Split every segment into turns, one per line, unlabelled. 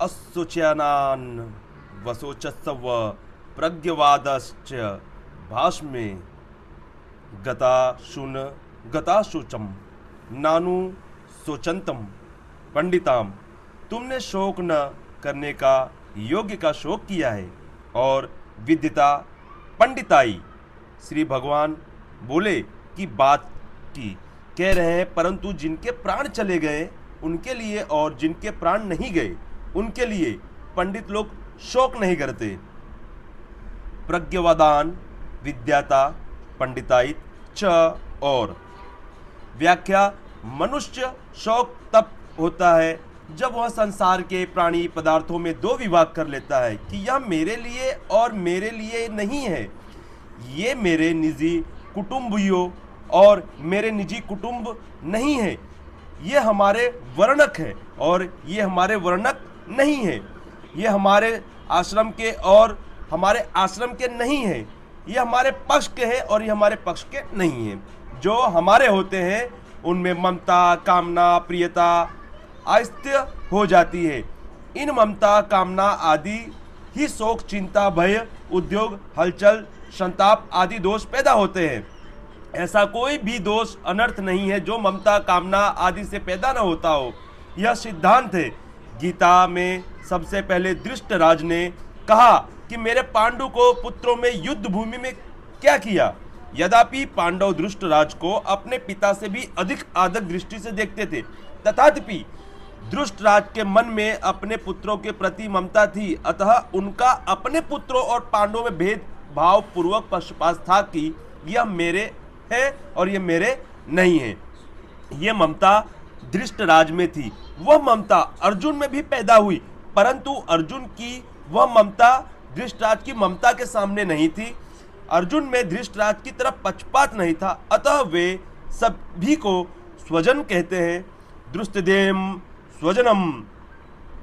असुच्यानान वसोचस्व प्रज्ञवादश्च भाष्मे गताशुचम नानु सोचंतम पंडिताम। तुमने शोक न करने का योग्य का शोक किया है और विद्यता पंडिताई। श्री भगवान बोले कि बात की कह रहे हैं, परंतु जिनके प्राण चले गए उनके लिए और जिनके प्राण नहीं गए उनके लिए पंडित लोग शोक नहीं करते। प्रज्ञवादान विद्याता पंडिताई च। और व्याख्या, मनुष्य शोक तब होता है जब वह संसार के प्राणी पदार्थों में दो विभाग कर लेता है कि यह मेरे लिए और मेरे लिए नहीं है, ये मेरे निजी कुटुंबियों और मेरे निजी कुटुंब नहीं है, ये हमारे वर्णक है और ये हमारे वर्णक नहीं है, ये हमारे आश्रम के और हमारे आश्रम के नहीं है, ये हमारे पक्ष के हैं और ये हमारे पक्ष के नहीं हैं। जो हमारे होते हैं उनमें ममता, कामना, प्रियता आस्त्य हो जाती है। इन ममता, कामना आदि ही शोक, चिंता, भय, उद्योग, हलचल, संताप आदि दोष पैदा होते हैं। ऐसा कोई भी दोष अनर्थ नहीं है जो ममता, कामना आदि से पैदा न होता हो। यह सिद्धांत है। गीता में सबसे पहले धृष्टराज ने कहा कि मेरे पांडु को पुत्रों में युद्ध भूमि में क्या किया। यद्यपि पांडव धृष्टराज को अपने पिता से भी अधिक आदर दृष्टि से देखते थे, तथापि धृष्टराज के मन में अपने पुत्रों के प्रति ममता थी, अतः उनका अपने पुत्रों और पांडवों में भेदभाव पूर्वक पक्षपात था कि यह मेरे है और ये मेरे नहीं है। ये ममता धृष्टराज में थी। वह ममता अर्जुन में भी पैदा हुई, परंतु अर्जुन की वह ममता धृष्टराज की ममता के सामने नहीं थी। अर्जुन में धृष्टराज की तरफ पक्षपात नहीं था, अतः वे सभी को स्वजन कहते हैं। द्रुष्टदेम स्वजनम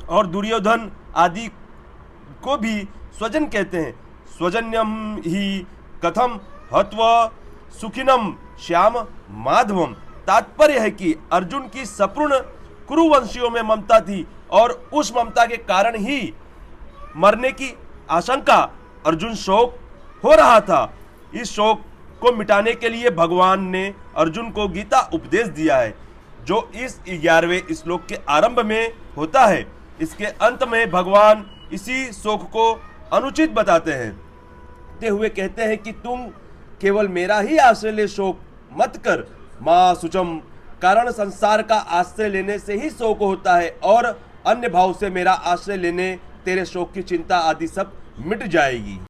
और दुर्योधन आदि को भी स्वजन कहते हैं। स्वजन्यम ही कथम हत्वा सुखिनम श्याम माधवम। तात्पर्य है कि अर्जुन की सपूर्ण कुरुवंशियों में ममता थी और उस ममता के कारण ही मरने की आशंका अर्जुन शोक हो रहा था। इस शोक को मिटाने के लिए भगवान ने अर्जुन को गीता उपदेश दिया है, जो इस 11वें श्लोक के आरंभ में होता है। इसके अंत में भगवान इसी शोक को अनुचित बताते हैं ते हुए कहते हैं कि तुम केवल मेरा ही आश्रय ले, शोक मत कर। माँ सुचम, कारण संसार का आश्रय लेने से ही शोक होता है और अन्य भाव से मेरा आश्रय लेने तेरे शोक की चिंता आदि सब मिट जाएगी।